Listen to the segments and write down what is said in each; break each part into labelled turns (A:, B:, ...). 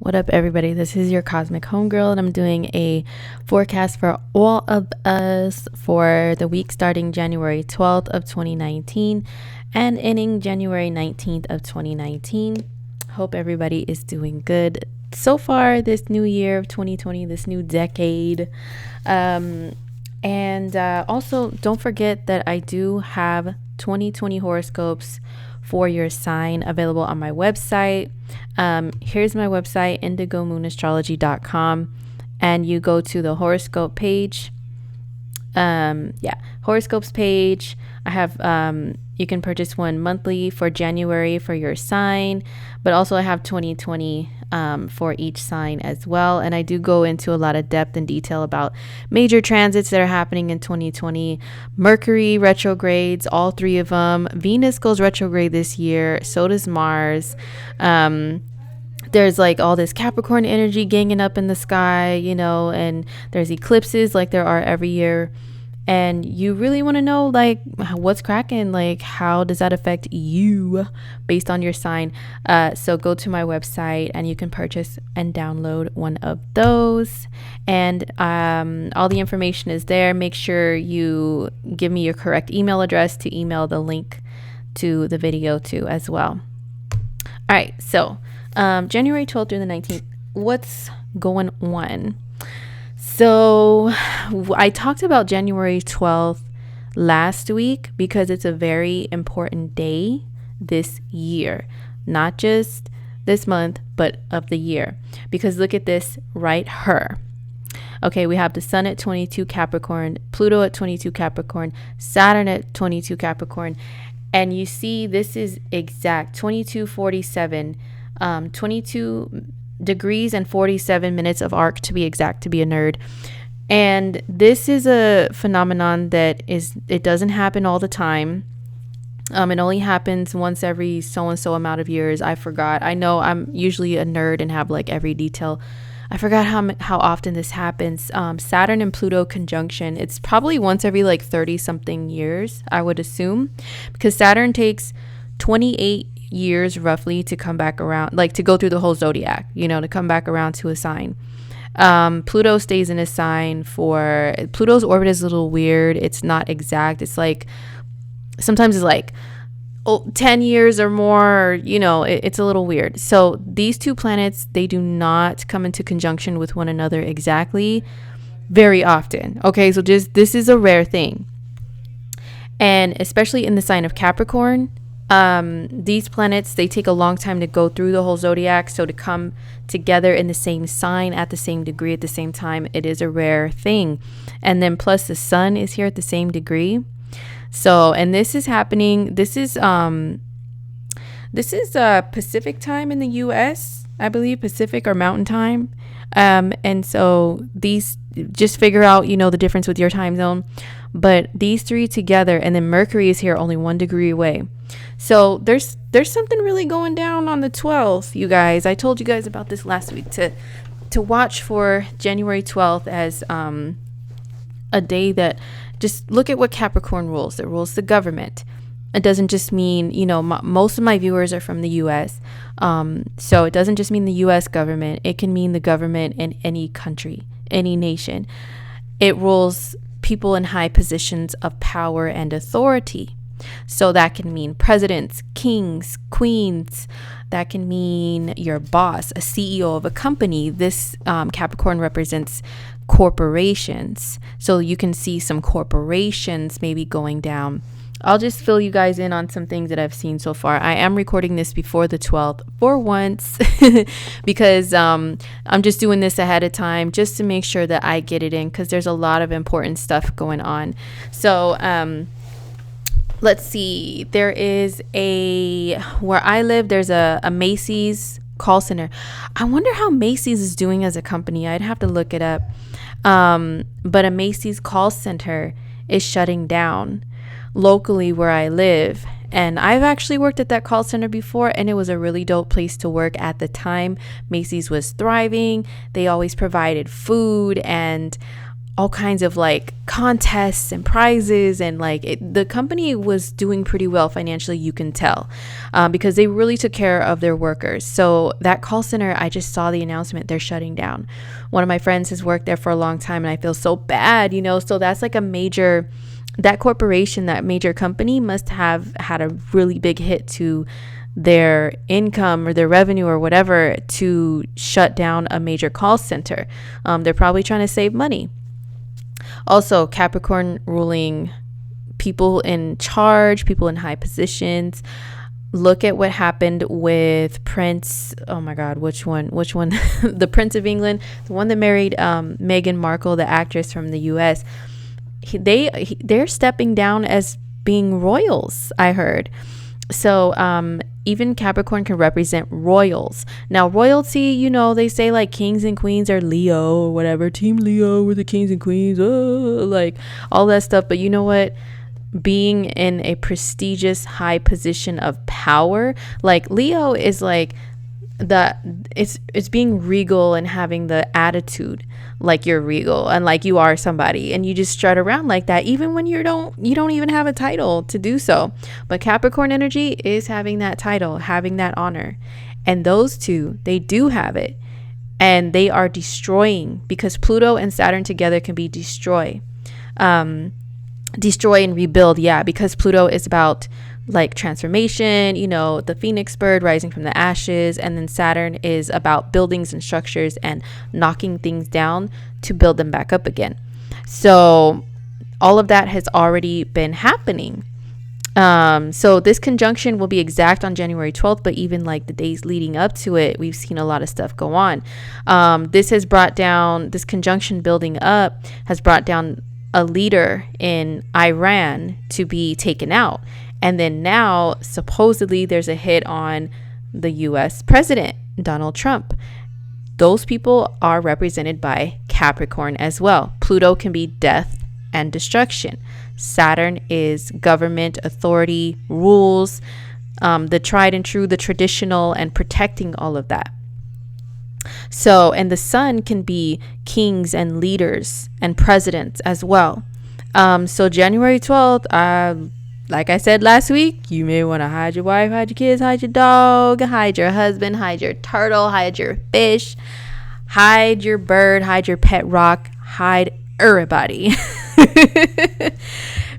A: What up, everybody? This is your Cosmic Homegirl, and I'm doing a forecast for all of us for the week starting January 12th of 2019 and ending January 19th of 2019. Hope everybody is doing good so far this new year of 2020, this new decade. And also, don't forget that I do have 2020 horoscopes for your sign available on my website. Here's my website, indigomoonastrology.com, and you go to the horoscope page. Horoscopes page. I have you can purchase one monthly for January for your sign, but also I have 2020 for each sign as well. And I do go into a lot of depth and detail about major transits that are happening in 2020. Mercury retrogrades, all three of them. Venus goes retrograde this year. So does Mars. There's like all this Capricorn energy ganging up in the sky, and there's eclipses like there are every year. And you really want to know like what's cracking, like how does that affect you based on your sign. So go to my website and you can purchase and download one of those. And all the information is there. Make sure you give me your correct email address to email the link to the video to as well. All right, so January 12th through the 19th, what's going on? So I talked about January 12th last week because it's a very important day this year, not just this month, but of the year. Because look at this right here. Okay, we have the sun at 22 Capricorn, Pluto at 22 Capricorn, Saturn at 22 Capricorn. And you see this is exact 2247, 22 degrees and 47 minutes of arc to be exact, to be a nerd. And this is a phenomenon that it doesn't happen all the time. It only happens once every so and so amount of years. I forgot. I know I'm usually a nerd and have like every detail. I forgot how often this happens. Saturn and Pluto conjunction. It's probably once every like 30 something years, I would assume, because Saturn takes 28 years roughly to come back around, like to go through the whole zodiac, to come back around to a sign. Pluto stays in a sign for Pluto's orbit is a little weird. It's not exact. It's like sometimes it's like 10 years or more, it's a little weird. So these two planets, they do not come into conjunction with one another exactly very often. Okay, so this is a rare thing. And especially in the sign of Capricorn, these planets, they take a long time to go through the whole zodiac. So to come together in the same sign at the same degree at the same time, it is a rare thing. And then plus the sun is here at the same degree. So, and this is happening. This is Pacific time in the US, I believe, Pacific or Mountain time. And so these, just figure out, the difference with your time zone. But these three together, and then Mercury is here only 1 degree away. So there's something really going down on the 12th, you guys. I told you guys about this last week to watch for January 12th as a day that just look at what Capricorn rules. It rules the government. It doesn't just mean, most of my viewers are from the U.S. So it doesn't just mean the U.S. government. It can mean the government in any country, any nation. It rules people in high positions of power and authority. So that can mean presidents, kings, queens. That can mean your boss, a CEO of a company. This Capricorn represents corporations. So you can see some corporations maybe going down. I'll just fill you guys in on some things that I've seen so far. I am recording this before the 12th for once because I'm just doing this ahead of time just to make sure that I get it in, because there's a lot of important stuff going on. So let's see. There is where I live, there's a Macy's call center. I wonder how Macy's is doing as a company. I'd have to look it up. But a Macy's call center is shutting down locally where I live. And I've actually worked at that call center before, and it was a really dope place to work at the time. Macy's was thriving. They always provided food and all kinds of like contests and prizes, and like the company was doing pretty well financially, you can tell, because they really took care of their workers. So that call center, I just saw the announcement, they're shutting down. One of my friends has worked there for a long time, and I feel so bad, so that's like that corporation, that major company must have had a really big hit to their income or their revenue or whatever to shut down a major call center. They're probably trying to save money. Also, Capricorn ruling people in charge, people in high positions. Look at what happened with Prince. Oh my God, which one? The Prince of England, the one that married Meghan Markle, the actress from the US. They're stepping down as being royals, I heard. So even Capricorn can represent royals. Now royalty, they say like kings and queens are Leo or whatever, team Leo, we're the kings and queens, like all that stuff. But you know what, being in a prestigious high position of power, like Leo is like it's being regal and having the attitude like you're regal and like you are somebody, and you just strut around like that even when you don't even have a title to do so. But Capricorn energy is having that title, having that honor, and those two, they do have it, and they are destroying, because Pluto and Saturn together can be destroy and rebuild. Yeah, because Pluto is about like transformation, the phoenix bird rising from the ashes, and then Saturn is about buildings and structures and knocking things down to build them back up again. So all of that has already been happening. So this conjunction will be exact on January 12th, but even like the days leading up to it, we've seen a lot of stuff go on. This conjunction building up has brought down a leader in Iran to be taken out. And then now, supposedly, there's a hit on the U.S. president, Donald Trump. Those people are represented by Capricorn as well. Pluto can be death and destruction. Saturn is government, authority, rules, the tried and true, the traditional, and protecting all of that. So, and the sun can be kings and leaders and presidents as well. So January 12th, like I said last week, you may want to hide your wife, hide your kids, hide your dog, hide your husband, hide your turtle, hide your fish, hide your bird, hide your pet rock, hide everybody.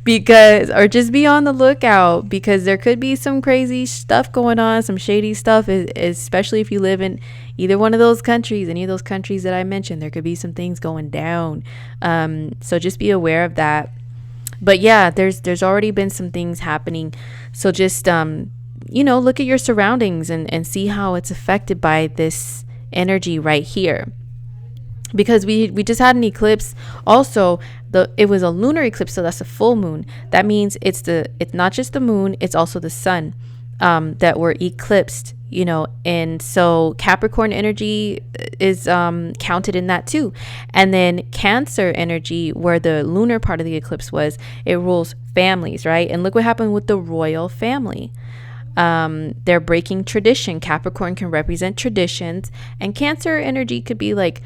A: Or just be on the lookout, because there could be some crazy stuff going on, some shady stuff, especially if you live in either one of those countries, any of those countries that I mentioned. There could be some things going down. So just be aware of that. But yeah, there's already been some things happening. So just, look at your surroundings and see how it's affected by this energy right here. Because we just had an eclipse. Also, it was a lunar eclipse, so that's a full moon. That means it's not just the moon, it's also the sun that were eclipsed, and so Capricorn energy is counted in that too. And then Cancer energy, where the lunar part of the eclipse was, it rules families, right? And look what happened with the royal family. They're breaking tradition. Capricorn can represent traditions, and Cancer energy could be like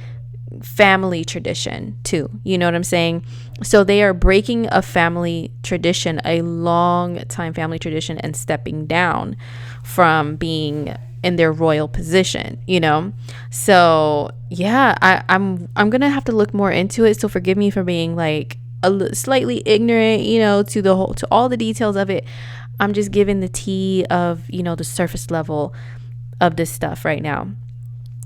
A: family tradition too, you know what I'm saying? So they are breaking a family tradition, a long time family tradition, and stepping down from being in their royal position, so yeah, I'm gonna have to look more into it, so forgive me for being like slightly ignorant, to all the details of it. I'm just giving the tea of the surface level of this stuff right now,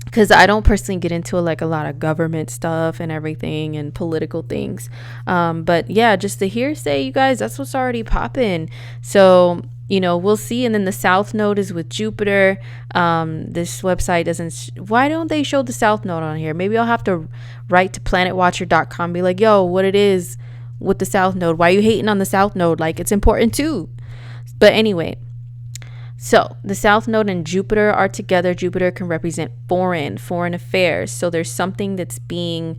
A: because I don't personally get into like a lot of government stuff and everything and political things. But yeah, just the hearsay, you guys, that's what's already popping. So, we'll see. And then the South Node is with Jupiter. This website why don't they show the South Node on here? Maybe I'll have to write to planetwatcher.com, be like, yo, what it is with the South Node? Why are you hating on the South Node? Like, it's important too. But anyway, so the South Node and Jupiter are together. Jupiter can represent foreign affairs. So there's something that's being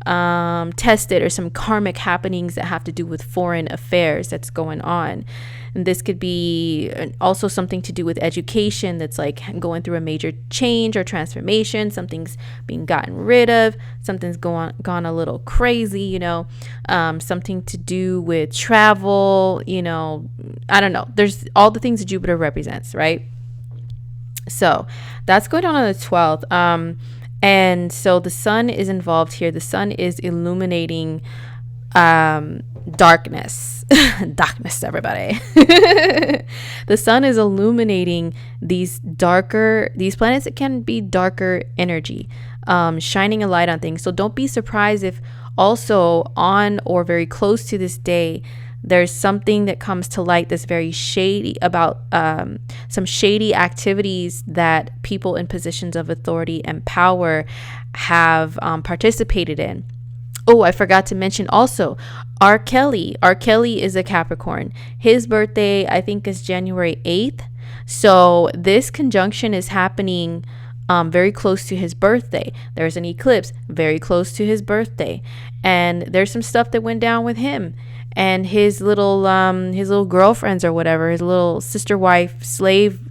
A: tested, or some karmic happenings that have to do with foreign affairs that's going on. And this could be also something to do with education that's like going through a major change or transformation. Something's being gotten rid of. Something's gone a little crazy, something to do with travel, I don't know. There's all the things that Jupiter represents, right? So that's going on the 12th. And so the sun is involved here. The sun is illuminating darkness. Darkness, everybody. The sun is illuminating these planets that can be darker energy, shining a light on things. So don't be surprised if also on or very close to this day there's something that comes to light that's very shady about some shady activities that people in positions of authority and power have participated in. Oh, I forgot to mention also R. Kelly. R. Kelly is a Capricorn. His birthday, I think, is January 8th. So this conjunction is happening very close to his birthday. There's an eclipse very close to his birthday. And there's some stuff that went down with him and his little girlfriends or whatever, his little sister wife slave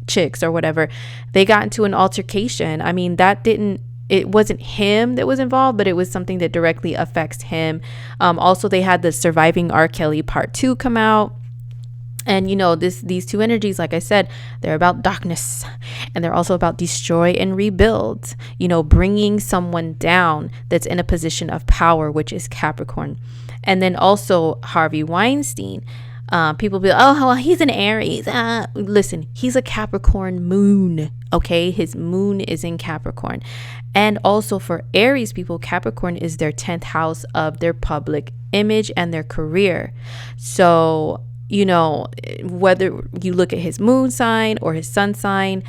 A: chicks or whatever. They got into an altercation. I mean, it wasn't him that was involved, but it was something that directly affects him. Also, they had the Surviving R. Kelly Part 2 come out. And, these two energies, like I said, they're about darkness, and they're also about destroy and rebuild, bringing someone down that's in a position of power, which is Capricorn. And then also Harvey Weinstein. People be like, oh, well, he's an Aries. Listen, he's a Capricorn moon. Okay, his moon is in Capricorn. And also for Aries people, Capricorn is their 10th house of their public image and their career. So, whether you look at his moon sign or his sun sign,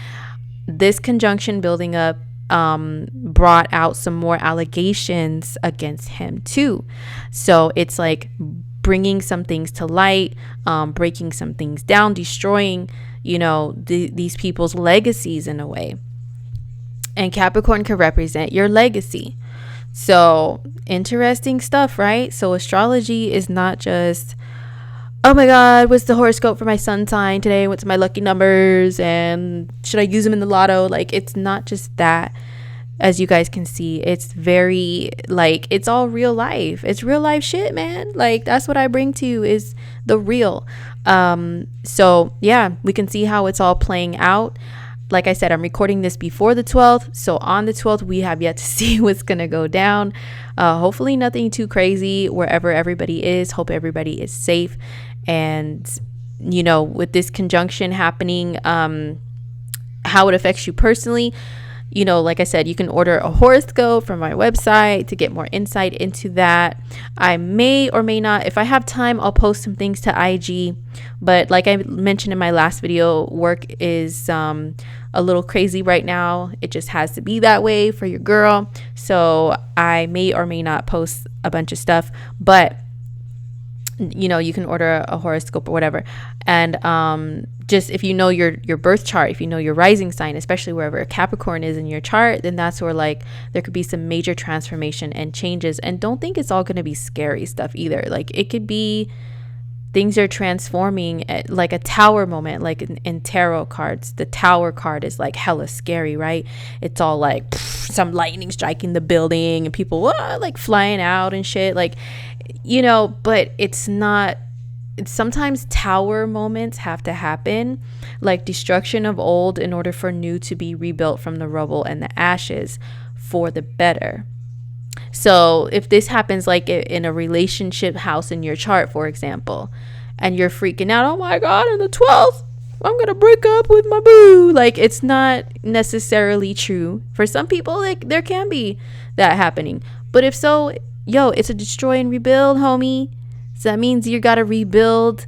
A: this conjunction building up brought out some more allegations against him too. So it's like bringing some things to light, breaking some things down, destroying, these people's legacies in a way. And Capricorn can represent your legacy. So interesting stuff, right? So astrology is not just, oh my God, what's the horoscope for my sun sign today? What's my lucky numbers? And should I use them in the lotto? Like, it's not just that. As you guys can see, it's very it's all real life. It's real life shit, man. Like, that's what I bring to you, is the real. So yeah, we can see how it's all playing out. Like I said, I'm recording this before the 12th. So on the 12th, we have yet to see what's going to go down. Hopefully nothing too crazy wherever everybody is. Hope everybody is safe. And, with this conjunction happening, how it affects you personally, like I said, you can order a horoscope from my website to get more insight into that. I may or may not, if I have time, I'll post some things to IG. But like I mentioned in my last video, work is a little crazy right now. It just has to be that way for your girl. So I may or may not post a bunch of stuff. But you can order a horoscope or whatever. And just if you know your birth chart, if you know your rising sign, especially wherever a Capricorn is in your chart, then that's where there could be some major transformation and changes. And don't think it's all going to be scary stuff either. Like, it could be things are transforming at like a tower moment, like in tarot cards. The tower card is like hella scary, right? It's all like some lightning striking the building and people like flying out and shit, but it's not. Sometimes tower moments have to happen, like destruction of old in order for new to be rebuilt from the rubble and the ashes for the better. So if this happens like in a relationship house in your chart, for example, and you're freaking out, oh my God, on the 12th, I'm going to break up with my boo. Like, it's not necessarily true. For some people, there can be that happening. But if so, it's a destroy and rebuild, homie. So that means you got to rebuild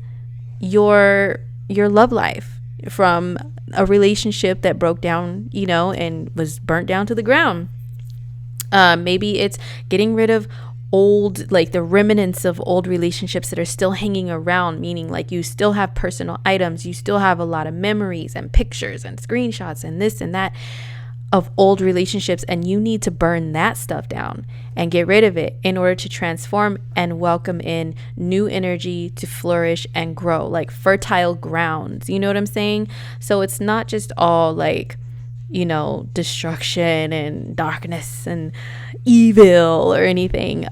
A: your love life from a relationship that broke down, and was burnt down to the ground. Maybe it's getting rid of old, like the remnants of old relationships that are still hanging around, meaning like you still have personal items, you still have a lot of memories and pictures and screenshots and this and that. of old relationships, and you need to burn that stuff down and get rid of it in order to transform and welcome in new energy to flourish and grow, like fertile grounds. You know what I'm saying? So it's not just all like, you know, destruction and darkness and evil or anything.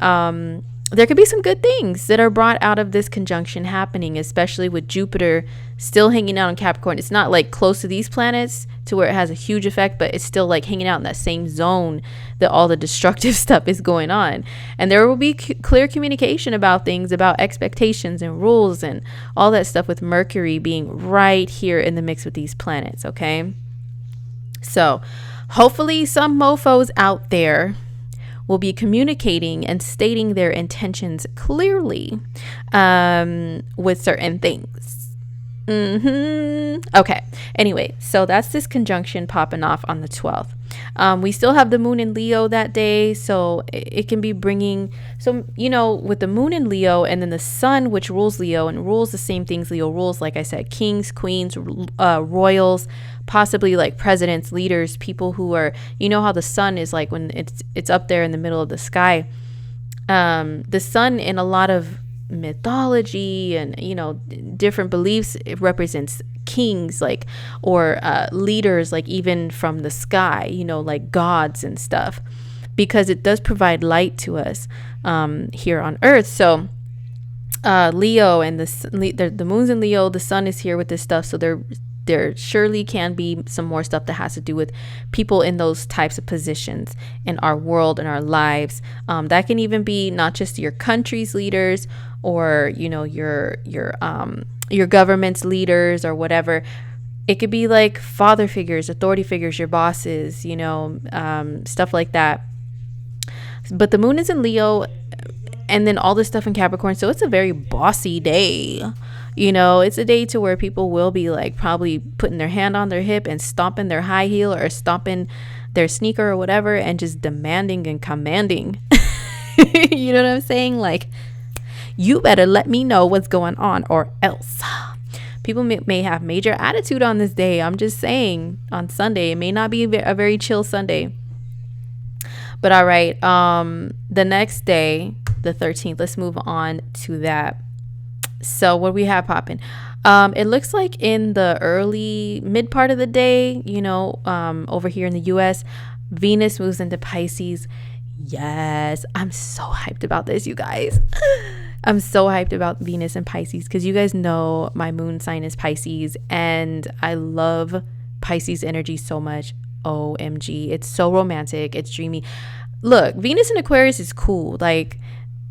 A: There could be some good things that are brought out of this conjunction happening, especially with Jupiter still hanging out in Capricorn. It's not like close to these planets to where it has a huge effect, but it's still like hanging out in that same zone that all the destructive stuff is going on. And there will be clear communication about things, about expectations and rules and all that stuff, with Mercury being right here in the mix with these planets. Okay. So hopefully some mofos out there will be communicating and stating their intentions clearly with certain things. Okay. Anyway, so that's this conjunction popping off on the 12th. We still have the moon in Leo that day, so it can be bringing, so, you know, with the moon in Leo and then the sun, which rules Leo and rules the same things Leo rules, like I said, kings, queens, royals, possibly like presidents, leaders, people who are, you know how the sun is like when it's up there in the middle of the sky. The sun in a lot of mythology and, you know, different beliefs, it represents kings, like, or leaders, like even from the sky, you know, like gods and stuff, because it does provide light to us here on earth. So Leo and the moon's in Leo, the sun is here with this stuff, so there surely can be some more stuff that has to do with people in those types of positions in our world and our lives. That can even be not just your country's leaders or, you know, your government's leaders or whatever. It could be like father figures, authority figures, your bosses, you know, stuff like that. But the moon is in Leo and then all this stuff in Capricorn. So it's a very bossy day. You know, it's a day to where people will be like probably putting their hand on their hip and stomping their high heel or stomping their sneaker or whatever and just demanding and commanding. You know what I'm saying? Like, you better let me know what's going on or else. People may have major attitude on this day. I'm just saying, on Sunday, it may not be a very chill Sunday. But all right, the next day, the 13th, let's move on to that. So what we have popping, it looks like in the early mid part of the day, you know, over here in the US, Venus moves into Pisces. Yes, I'm so hyped about this, you guys. I'm so hyped about Venus and Pisces because you guys know my moon sign is Pisces and I love Pisces energy so much. OMG, it's so romantic, it's dreamy. Look, Venus in Aquarius is cool. Like,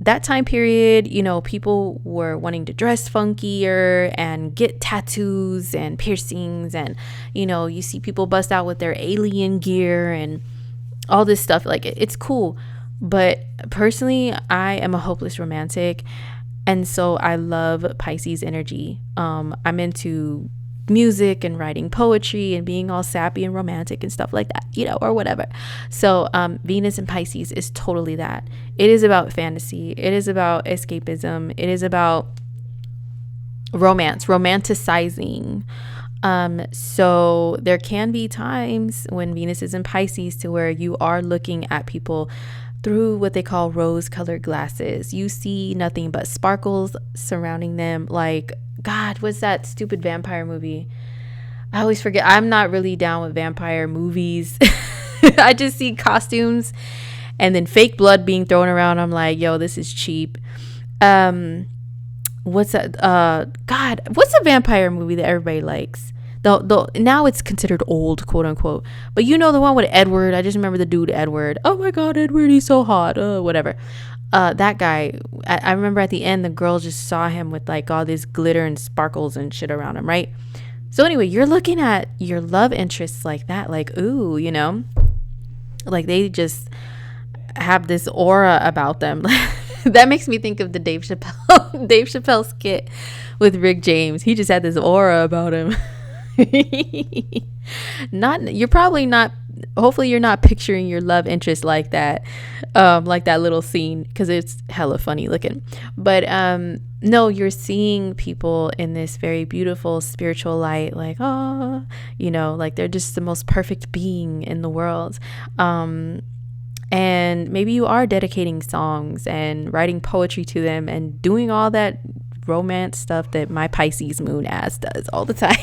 A: that time period, you know, people were wanting to dress funkier and get tattoos and piercings, and, you know, you see people bust out with their alien gear and all this stuff. Like, it's cool. But personally, I am a hopeless romantic, and so I love Pisces energy. I'm into music and writing poetry and being all sappy and romantic and stuff like that, you know, or whatever. So Venus and Pisces is totally that. It is about fantasy. It is about escapism. It is about romance, romanticizing. So there can be times when Venus is in Pisces to where you are looking at people through what they call rose-colored glasses. You see nothing but sparkles surrounding them. Like, God, what's that stupid vampire movie? I always forget. I'm not really down with vampire movies. I just see costumes and then fake blood being thrown around. I'm like, yo, this is cheap. What's that? God, what's a vampire movie that everybody likes? Now it's considered old, quote unquote. But you know the one with Edward. I just remember the dude Edward. Oh my God, Edward, he's so hot. Whatever. That guy, I remember at the end, the girl just saw him with like all this glitter and sparkles and shit around him, right? So anyway, you're looking at your love interests like that, like, ooh, you know, like they just have this aura about them. That makes me think of the Dave Chappelle skit with Rick James. He just had this aura about him. You're probably not hopefully you're not picturing your love interest like that little scene, because it's hella funny looking. But no, you're seeing people in this very beautiful spiritual light, like, oh, like they're just the most perfect being in the world. And maybe you are dedicating songs and writing poetry to them and doing all that romance stuff that my Pisces moon ass does all the time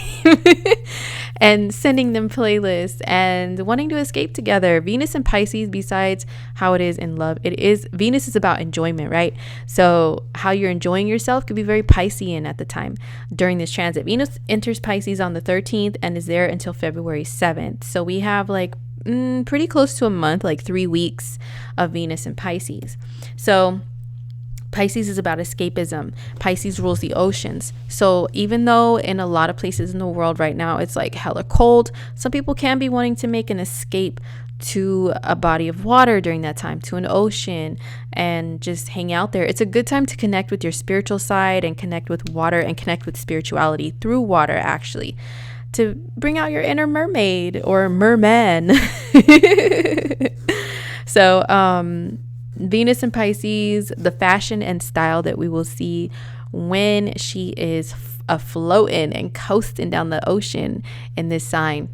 A: and sending them playlists and wanting to escape together. Venus and Pisces, besides how it is in love, Venus is about enjoyment, right? So how you're enjoying yourself could be very Piscean at the time during this transit. Venus enters Pisces on the 13th and is there until February 7th. So we have like pretty close to a month, like 3 weeks of Venus and Pisces. So Pisces is about escapism. Pisces rules the oceans. So even though in a lot of places in the world right now it's like hella cold, some people can be wanting to make an escape to a body of water during that time, to an ocean, and just hang out there. It's a good time to connect with your spiritual side and connect with water and connect with spirituality through water, actually, to bring out your inner mermaid or merman. So Venus and Pisces, the fashion and style that we will see when she is afloating and coasting down the ocean in this sign.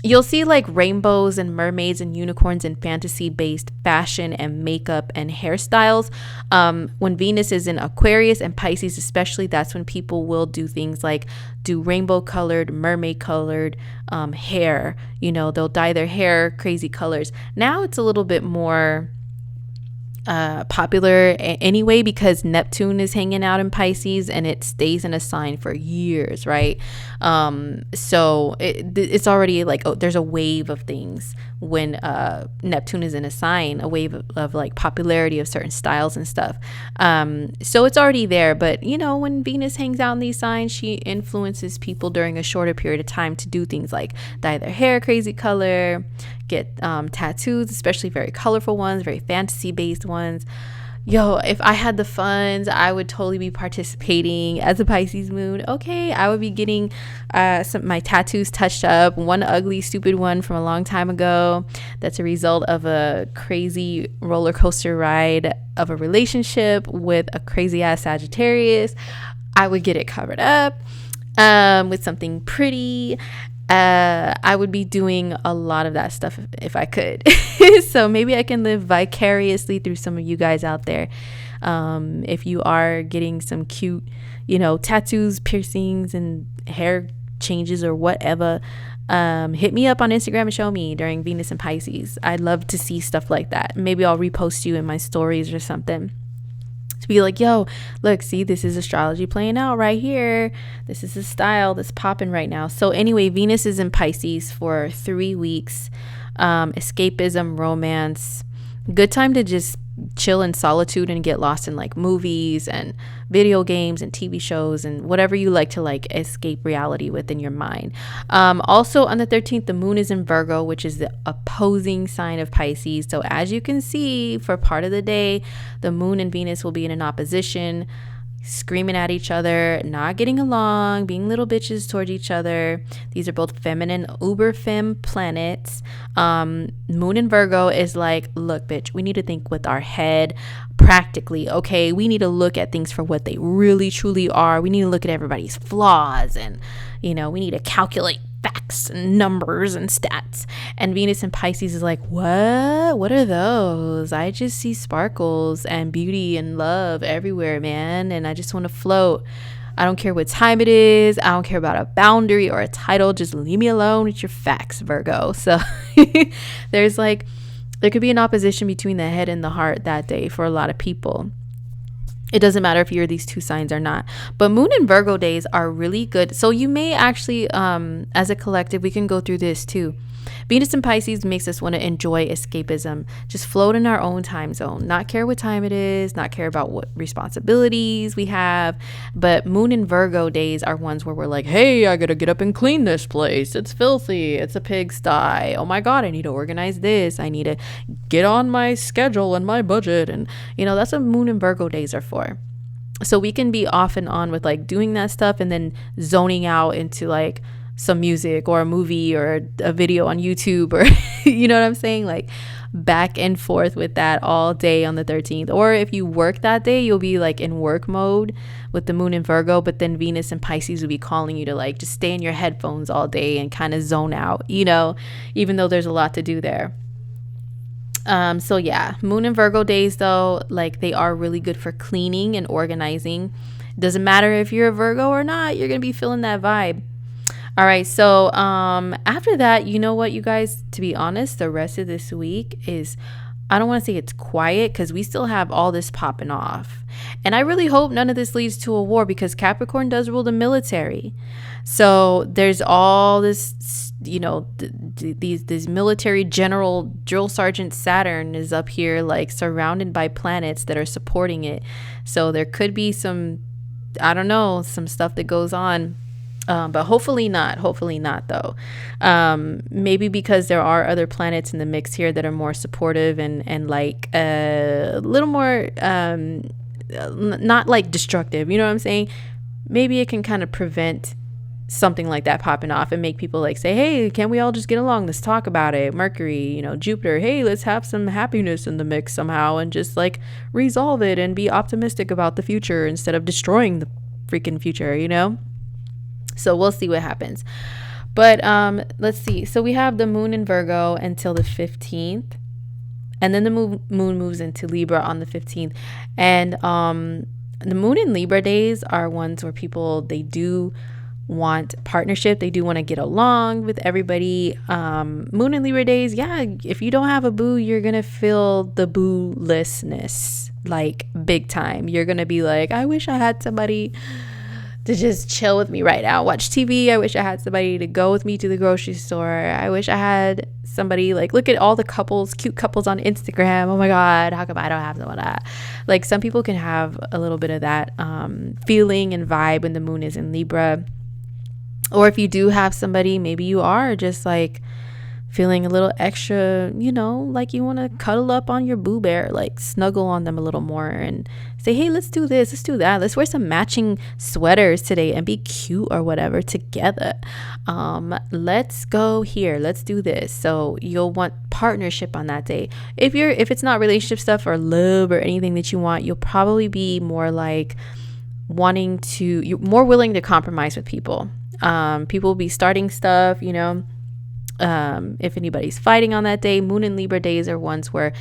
A: You'll see like rainbows and mermaids and unicorns and fantasy-based fashion and makeup and hairstyles. When Venus is in Aquarius and Pisces especially, that's when people will do things like do rainbow-colored, mermaid-colored hair. They'll dye their hair crazy colors. Now it's a little bit more popular anyway, because Neptune is hanging out in Pisces and it stays in a sign for years, right? So it's already like, there's a wave of things when Neptune is in a sign, a wave of like popularity of certain styles and stuff. So it's already there, but when Venus hangs out in these signs, she influences people during a shorter period of time to do things like dye their hair crazy color, get tattoos, especially very colorful ones, very fantasy based ones. If I had the funds, I would totally be participating as a Pisces moon. Okay, I would be getting my tattoos touched up. One ugly, stupid one from a long time ago that's a result of a crazy roller coaster ride of a relationship with a crazy ass Sagittarius. I would get it covered up with something pretty. I would be doing a lot of that stuff if I could. So maybe I can live vicariously through some of you guys out there. If you are getting some cute, tattoos, piercings, and hair changes or whatever, hit me up on Instagram and show me during Venus and Pisces. I'd love to see stuff like that. Maybe I'll repost you in my stories or something, to be like, yo, look, see, this is astrology playing out right here. This is the style that's popping right now. So anyway, Venus is in Pisces for 3 weeks. Escapism, romance, good time to just chill in solitude and get lost in like movies and video games and TV shows and whatever you like to like escape reality within your mind. Also on the 13th, the moon is in Virgo, which is the opposing sign of Pisces. So as you can see, for part of the day, the moon and Venus will be in an opposition, screaming at each other, not getting along, being little bitches towards each other. These are both feminine, uber femme planets. Moon in Virgo is like, look, bitch, we need to think with our head practically, okay? We need to look at things for what they really truly are. We need to look at everybody's flaws, and we need to calculate facts and numbers and stats. And Venus in Pisces is like, what are those? I just see sparkles and beauty and love everywhere, man, and I just want to float. I don't care what time it is. I don't care about a boundary or a title. Just leave me alone with your facts, Virgo. So there could be an opposition between the head and the heart that day for a lot of people. It doesn't matter if you're these two signs or not. But Moon and Virgo days are really good. So you may actually, as a collective, we can go through this too. Venus in Pisces makes us want to enjoy escapism. Just float in our own time zone. Not care what time it is. Not care about what responsibilities we have. But Moon and Virgo days are ones where we're like, hey, I gotta get up and clean this place. It's filthy. It's a pigsty. Oh my God, I need to organize this. I need to get on my schedule and my budget. And, that's what Moon and Virgo days are for. So we can be off and on with like doing that stuff and then zoning out into like some music or a movie or a video on YouTube, or you know what I'm saying? Like back and forth with that all day on the 13th. Or if you work that day, you'll be like in work mode with the moon in Virgo, but then Venus and Pisces will be calling you to like just stay in your headphones all day and kind of zone out, you know, even though there's a lot to do there. So yeah, moon and Virgo days though, like they are really good for cleaning and organizing. Doesn't matter if you're a Virgo or not, you're gonna be feeling that vibe. All right, so after that, you know what, you guys, to be honest, the rest of this week is, I don't want to say it's quiet, because we still have all this popping off. And I really hope none of this leads to a war, because Capricorn does rule the military. So there's all this, you know, these military general drill sergeant Saturn is up here like surrounded by planets that are supporting it. So there could be some, I don't know, some stuff that goes on. But hopefully not though. Maybe because there are other planets in the mix here that are more supportive and like a little more not like destructive, you know what I'm saying? Maybe it can kind of prevent something like that popping off and make people like say, hey, can we all just get along? Let's talk about it. Mercury, you know, Jupiter, hey, let's have some happiness in the mix somehow and just like resolve it and be optimistic about the future instead of destroying the freaking future, you know? So we'll see what happens. But let's see. So we have the moon in Virgo until the 15th. And then the moon moves into Libra on the 15th. And the moon in Libra days are ones where people, they do want partnership. They do want to get along with everybody. Moon in Libra days, yeah, if you don't have a boo, you're going to feel the boo-lessness like big time. You're going to be like, I wish I had somebody to just chill with me right now, watch TV. I wish I had somebody to go with me to the grocery store. I wish I had somebody, like, look at all the couples, cute couples on Instagram. Oh my God, how come I don't have some of that? Like, some people can have a little bit of that feeling and vibe when the moon is in Libra. Or if you do have somebody, maybe you are just like feeling a little extra, you know, like you want to cuddle up on your boo bear, like snuggle on them a little more and say, hey, let's do this, let's do that, let's wear some matching sweaters today and be cute or whatever together. Let's go here, let's do this. So you'll want partnership on that day. If it's not relationship stuff or love or anything that you want, you'll probably be more like you're more willing to compromise with people. People will be starting stuff, you know. If anybody's fighting on that day, moon and Libra days are ones where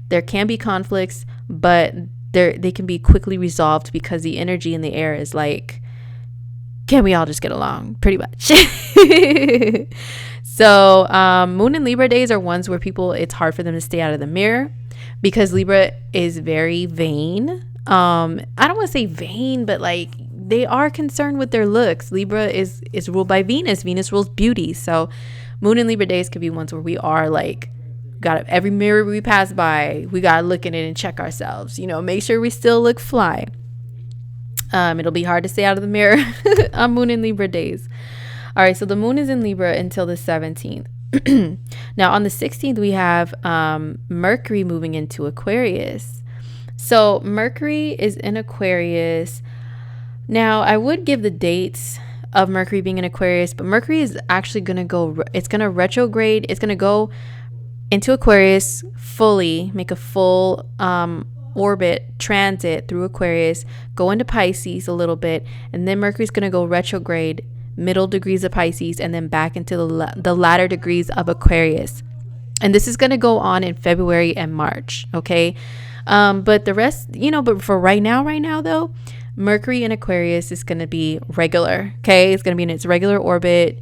A: there can be conflicts, but they can be quickly resolved because the energy in the air is like, can we all just get along? Pretty much. So moon and Libra days are ones where it's hard for them to stay out of the mirror because Libra is very vain. I don't want to say vain, but like they are concerned with their looks. Libra is ruled by Venus. Venus rules beauty. So moon and Libra days could be ones where we are like, every mirror we pass by, we gotta look in it and check ourselves, you know, make sure we still look fly. It'll be hard to stay out of the mirror on moon and Libra days. All right, so the moon is in Libra until the 17th. Now on the 16th we have Mercury moving into Aquarius. So Mercury is in Aquarius. Now I would give the dates of Mercury being in Aquarius, but Mercury is actually going to it's going to retrograde. It's going to go into Aquarius fully, make a full orbit transit through Aquarius, go into Pisces a little bit, and then Mercury's going to go retrograde middle degrees of Pisces and then back into the latter degrees of Aquarius. And this is going to go on in February and March, okay? But the rest, you know, but for right now though, Mercury in Aquarius is going to be regular, okay? It's going to be in its regular orbit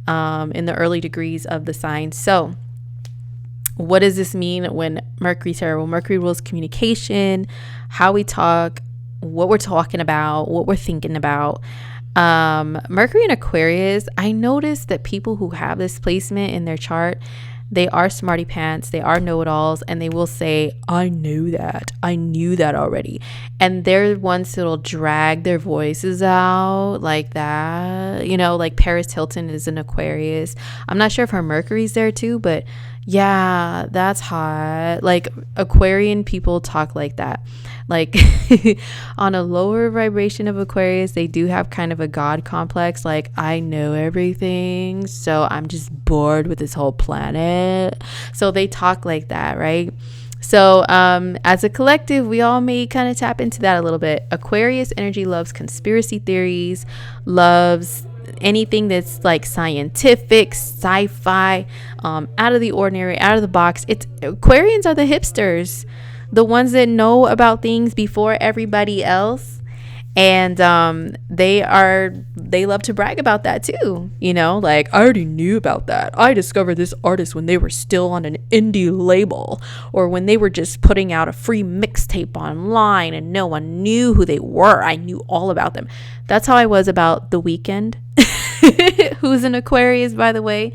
A: in the early degrees of the sign. So what does this mean when Mercury's here? Well, Mercury rules communication, how we talk, what we're talking about, what we're thinking about. Mercury in Aquarius, I noticed that people who have this placement in their chart, they are smarty pants, they are know-it-alls, and they will say, I knew that already. And they're ones that'll drag their voices out like that, you know, like Paris Hilton is in Aquarius. I'm not sure if her Mercury's there too, but Yeah, that's hot. Like Aquarian people talk like that. Like on a lower vibration of Aquarius, they do have kind of a God complex. Like, I know everything, so I'm just bored with this whole planet. So they talk like that, right? So, as a collective, we all may kind of tap into that a little bit. Aquarius energy loves conspiracy theories, loves anything that's like scientific, sci-fi, out of the ordinary, out of the box. It's Aquarians are the hipsters, the ones that know about things before everybody else. And they love to brag about that too, like, I already knew about that. I discovered this artist when they were still on an indie label, or when they were just putting out a free mixtape online and no one knew who they were. I knew all about them. That's how I was about The Weeknd, who's an Aquarius, by the way.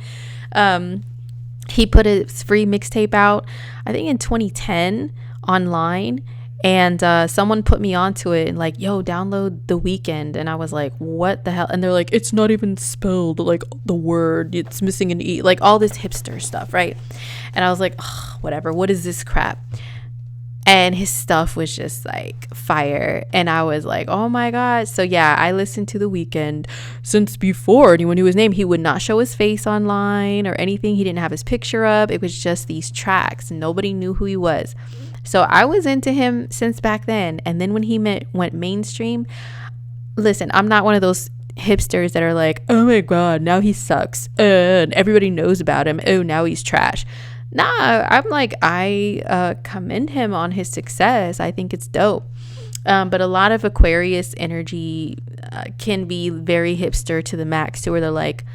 A: He put his free mixtape out, I think in 2010, online. And someone put me onto it and like, yo, download The Weeknd. And I was like, what the hell? And they're like, it's not even spelled like the word. It's missing an E. Like all this hipster stuff, right? And I was like, oh, whatever. What is this crap? And his stuff was just like fire. And I was like, oh my God. So yeah, I listened to The Weeknd since before anyone knew his name. He would not show his face online or anything. He didn't have his picture up. It was just these tracks. Nobody knew who he was. So I was into him since back then. And then when he went mainstream, listen, I'm not one of those hipsters that are like, oh my God, now he sucks. And everybody knows about him. Oh, now he's trash. Nah, I'm like, I commend him on his success. I think it's dope. But a lot of Aquarius energy can be very hipster to the max, to where they're like,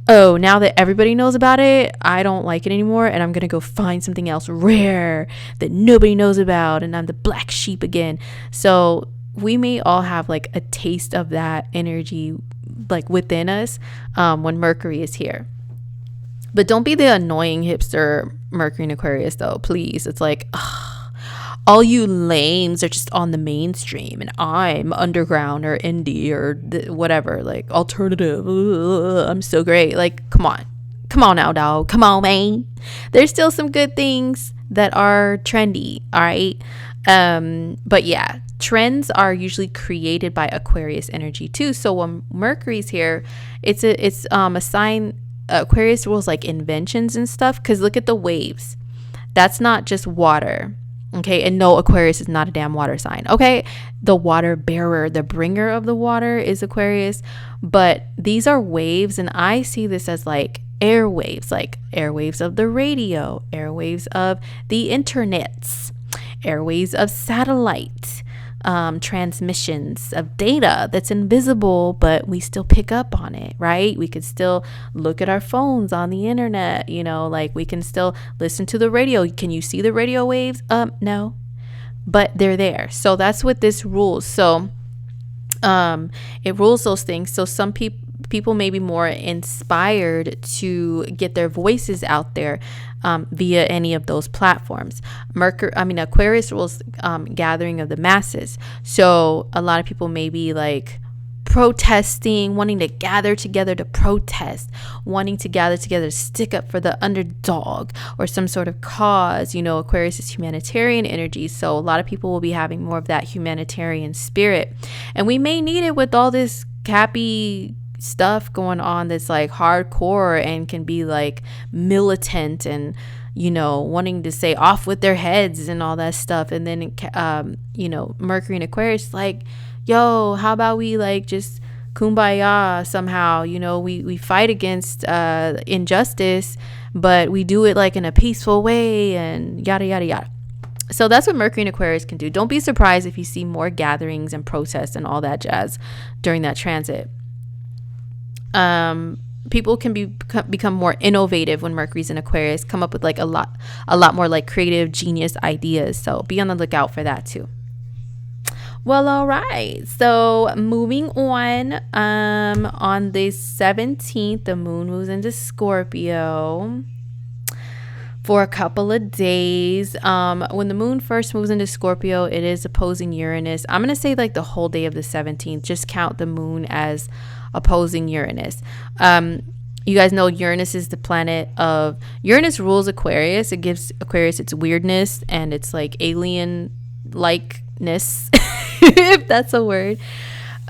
A: oh, now that everybody knows about it, I don't like it anymore, and I'm gonna go find something else rare that nobody knows about, and I'm the black sheep again. So we may all have like a taste of that energy like within us when Mercury is here. But don't be the annoying hipster Mercury in Aquarius though, please. It's like, ugh, all you lames are just on the mainstream, and I'm underground or indie or whatever, like alternative. Ugh, I'm so great. Like, come on now, dog. Come on, man. There's still some good things that are trendy. All right. But yeah, trends are usually created by Aquarius energy too. So when Mercury's here, it's a sign. Aquarius rules like inventions and stuff, because look at the waves. That's not just water. Okay, and no, Aquarius is not a damn water sign. Okay, the water bearer, the bringer of the water is Aquarius, but these are waves, and I see this as like airwaves of the radio, airwaves of the internets, airwaves of satellite, transmissions of data that's invisible, but we still pick up on it, right? We could still look at our phones on the internet, like we can still listen to the radio. Can you see the radio waves? No, but they're there. So that's what this rules. So it rules those things. So some people may be more inspired to get their voices out there via any of those platforms. Aquarius rules gathering of the masses. So a lot of people may be like protesting, wanting to gather together to protest, wanting to gather together to stick up for the underdog or some sort of cause. Aquarius is humanitarian energy. So a lot of people will be having more of that humanitarian spirit. And we may need it with all this cappy stuff going on that's like hardcore and can be like militant and wanting to say off with their heads and all that stuff. And then Mercury and Aquarius, like, yo, how about we like just kumbaya somehow? We fight against injustice, but we do it like in a peaceful way, and yada yada yada. So that's what Mercury and Aquarius can do. Don't be surprised if you see more gatherings and protests and all that jazz during that transit. People can become more innovative when Mercury's in Aquarius, come up with like a lot more like creative genius ideas. So be on the lookout for that too. Well, all right. So moving on the 17th, the moon moves into Scorpio for a couple of days. When the moon first moves into Scorpio, it is opposing Uranus. I'm going to say like the whole day of the 17th. Just count the moon as opposing Uranus. You guys know Uranus is the planet of Uranus rules Aquarius. It gives Aquarius its weirdness and its like alien likeness, if that's a word.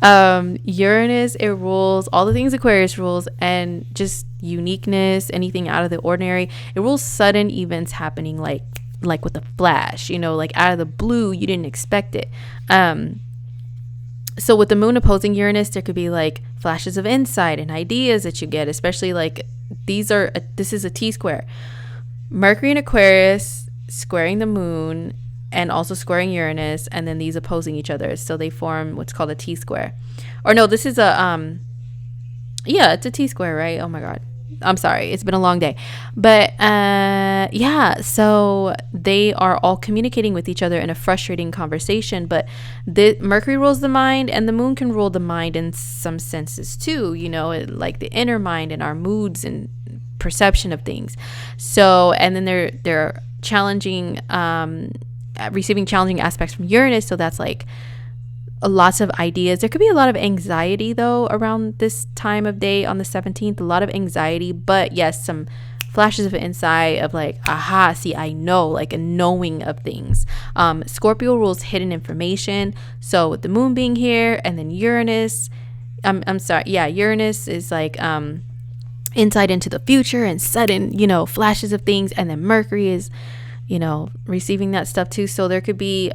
A: Uranus, it rules all the things Aquarius rules, and just uniqueness, anything out of the ordinary. It rules sudden events happening like with a flash, like out of the blue, you didn't expect it. So with the moon opposing Uranus, there could be like flashes of insight and ideas that you get, especially like this is a T-square. Mercury in Aquarius squaring the moon and also squaring Uranus, and then these opposing each other. So they form what's called a T-square. Or no, this is it's a T-square, right? Oh my God. I'm sorry. It's been a long day. But so they are all communicating with each other in a frustrating conversation. But Mercury rules the mind, and the moon can rule the mind in some senses too, like the inner mind and our moods and perception of things. So, and then they're challenging, receiving challenging aspects from Uranus. So that's like lots of ideas. There could be a lot of anxiety though around this time of day on the 17th, a lot of anxiety, but yes, some flashes of insight of like, aha, see, I know, like a knowing of things. Scorpio rules hidden information. So with the moon being here and then Uranus, Uranus is like insight into the future and sudden, flashes of things. And then Mercury is, receiving that stuff too. So there could be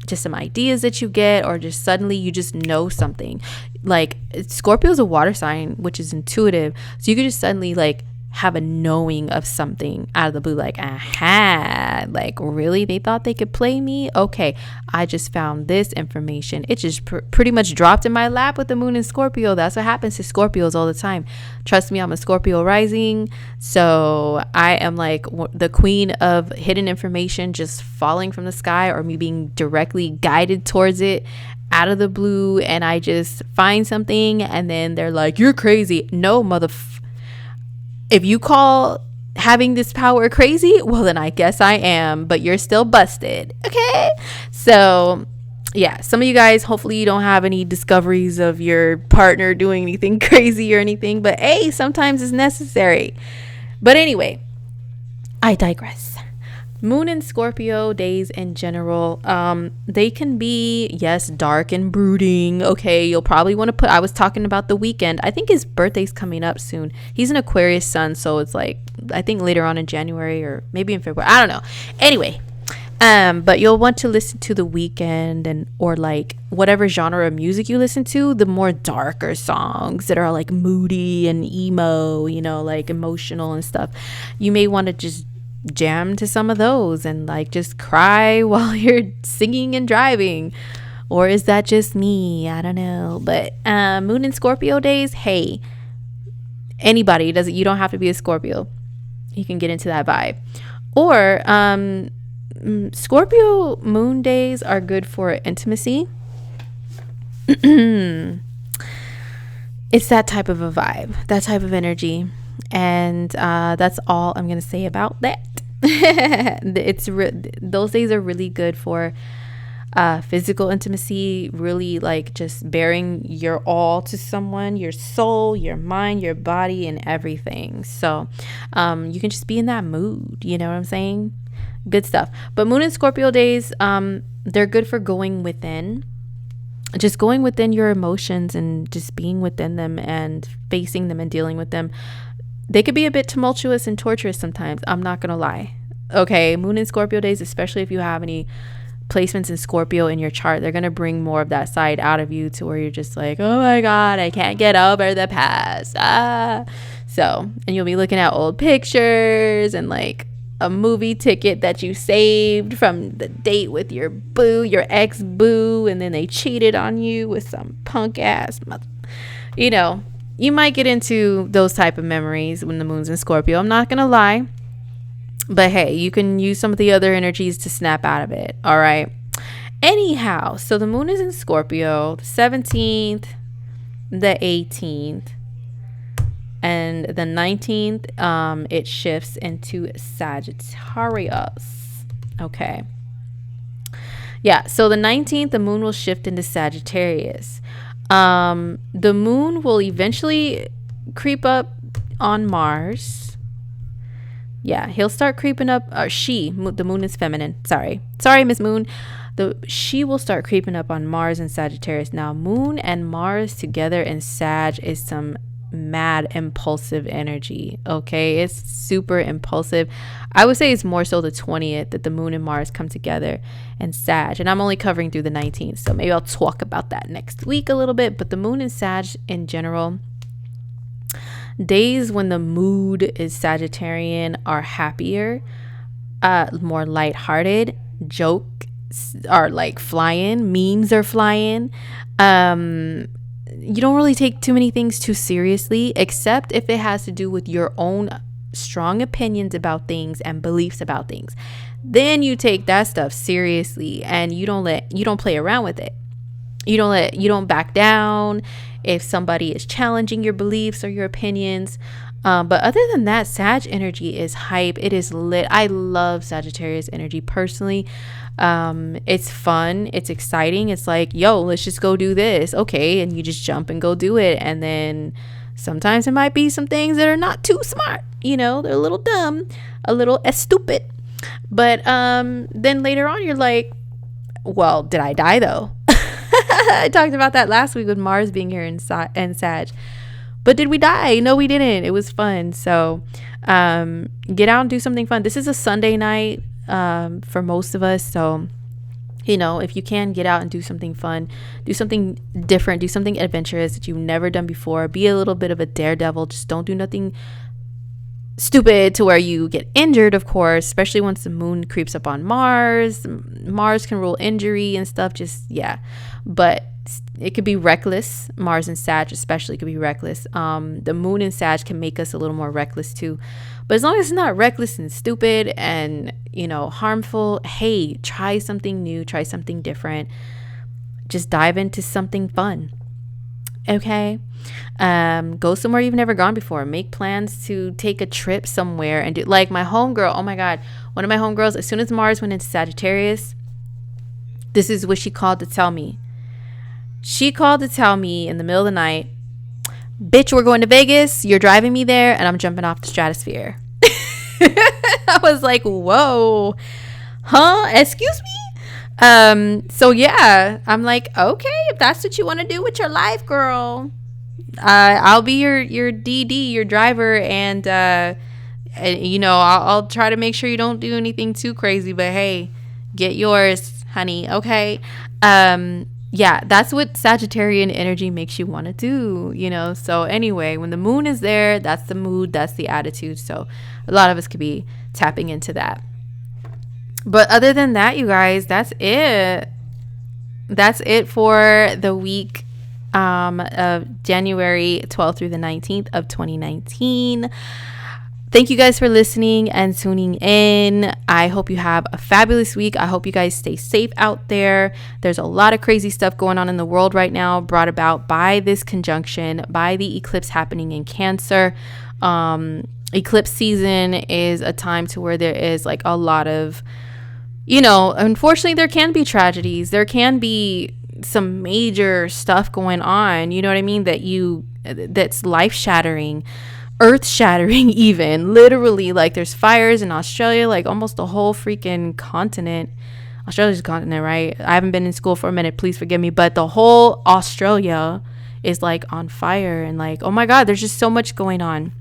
A: just some ideas that you get, or just suddenly you just know something. Like Scorpio is a water sign, which is intuitive. So you could just suddenly like have a knowing of something out of the blue, like, aha, like really they thought they could play me? Okay, I just found this information. It just pretty much dropped in my lap with the moon in Scorpio. That's what happens to Scorpios all the time. Trust me, I'm a Scorpio rising, so I am like the queen of hidden information just falling from the sky, or me being directly guided towards it out of the blue, and I just find something and then they're like, you're crazy. No, if you call having this power crazy, well then I guess I am, but you're still busted. Okay, so yeah, some of you guys, hopefully you don't have any discoveries of your partner doing anything crazy or anything, but hey, sometimes it's necessary. But anyway, I digress. Moon and Scorpio days in general, they can be, yes, dark and brooding. Okay, you'll probably want to I was talking about the weekend. I think his birthday's coming up soon. He's an Aquarius sun, so it's like, I think later on in January or maybe in February. I don't know. Anyway, but you'll want to listen to the weekend or like whatever genre of music you listen to, the more darker songs that are like moody and emo, like emotional and stuff. You may want to just jam to some of those and like just cry while you're singing and driving. Or is that just me? I don't know. But moon and Scorpio days, hey, anybody, you don't have to be a Scorpio, you can get into that vibe. Or Scorpio moon days are good for intimacy. It's that type of a vibe, that type of energy. And that's all I'm gonna say about that. Those days are really good for physical intimacy, really like just bearing your all to someone, your soul, your mind, your body, and everything. So you can just be in that mood, you know what I'm saying? Good stuff. But moon and Scorpio days, they're good for going within, just going within your emotions and just being within them and facing them and dealing with them. They could be a bit tumultuous and torturous sometimes, I'm not gonna lie. Okay, moon and Scorpio days, especially if you have any placements in Scorpio in your chart, they're gonna bring more of that side out of you to where you're just like, oh my God, I can't get over the past. So, and you'll be looking at old pictures and like a movie ticket that you saved from the date with your boo, your ex boo, and then they cheated on you with some punk ass you might get into those type of memories when the moon's in Scorpio. I'm not gonna lie, but hey, you can use some of the other energies to snap out of it. All right, anyhow, so the moon is in Scorpio the 17th, the 18th, and the 19th. It shifts into Sagittarius. Okay, yeah, so the 19th the moon will shift into Sagittarius. The moon will eventually creep up on Mars. Yeah, he'll start creeping up. Or the moon is feminine. Sorry, Miss Moon. She will start creeping up on Mars and Sagittarius. Now, Moon and Mars together in Sag is some mad impulsive energy. Okay, it's super impulsive. I would say it's more so the 20th that the Moon and Mars come together in Sag, and I'm only covering through the 19th, so maybe I'll talk about that next week a little bit. But the Moon and Sag in general, days when the mood is Sagittarian are happier, more lighthearted. Jokes are like flying, memes are flying. You don't really take too many things too seriously, except if it has to do with your own strong opinions about things and beliefs about things. Then you take that stuff seriously, and you don't play around with it. You don't back down if somebody is challenging your beliefs or your opinions. But other than that, Sag energy is hype. It is lit. I love Sagittarius energy personally. It's fun. It's exciting. It's like, yo, let's just go do this. Okay. And you just jump and go do it. And then sometimes it might be some things that are not too smart. They're a little dumb, a little stupid. But then later on, you're like, well, did I die though? I talked about that last week with Mars being here in Sag. But did we die? No, we didn't. It was fun. So get out and do something fun. This is a Sunday night for most of us. So, if you can, get out and do something fun, do something different, do something adventurous that you've never done before. Be a little bit of a daredevil. Just don't do nothing stupid to where you get injured, of course, especially once the moon creeps up on Mars. Mars can rule injury and stuff. But it could be reckless. Mars and Sag especially could be reckless. The moon and Sag can make us a little more reckless too. But as long as it's not reckless and stupid and, harmful, hey, try something new, try something different. Just dive into something fun. Okay? Go somewhere you've never gone before. Make plans to take a trip somewhere and do, like my homegirl. Oh my God. One of my homegirls, as soon as Mars went into Sagittarius, this is what she called to tell me. She called to tell me in the middle of the night, bitch, we're going to Vegas. You're driving me there and I'm jumping off the stratosphere. I was like, whoa, huh? Excuse me? So yeah, I'm like, okay, if that's what you want to do with your life, girl, I'll be your DD, your driver. And, I'll try to make sure you don't do anything too crazy, but hey, get yours, honey. Okay. Yeah, that's what Sagittarian energy makes you want to do, So anyway, when the moon is there, that's the mood, that's the attitude. So a lot of us could be tapping into that. But other than that, you guys, that's it. That's it for the week of January 12th through the 19th of 2019. Thank you guys for listening and tuning in. I hope you have a fabulous week. I hope you guys stay safe out there. There's a lot of crazy stuff going on in the world right now, brought about by this conjunction, by the eclipse happening in Cancer. Eclipse season is a time to where there is like a lot of, unfortunately there can be tragedies. There can be some major stuff going on, you know what I mean? That's life-shattering. Earth-shattering, even literally. Like there's fires in Australia, like almost the whole freaking continent. Australia's a continent, right? I haven't been in school for a minute, please forgive me, but the whole Australia is like on fire, and like, oh my God, there's just so much going on.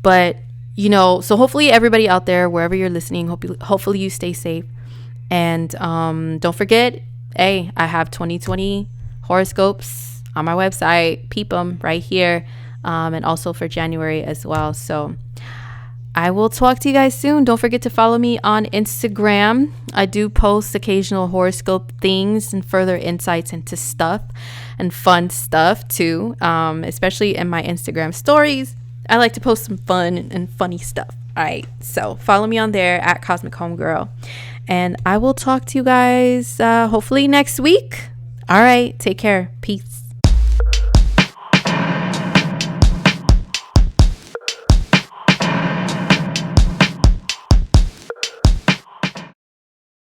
A: But so hopefully everybody out there, wherever you're listening, hopefully you stay safe. And don't forget, hey, I have 2020 horoscopes on my website. Peep them right here. And also for January as well. So I will talk to you guys soon. Don't forget to follow me on Instagram. I do post occasional horoscope things and further insights into stuff and fun stuff too, especially in my Instagram stories. I like to post some fun and funny stuff. All right, so follow me on there at Cosmic Homegirl, and I will talk to you guys hopefully next week. All right, take care. Peace.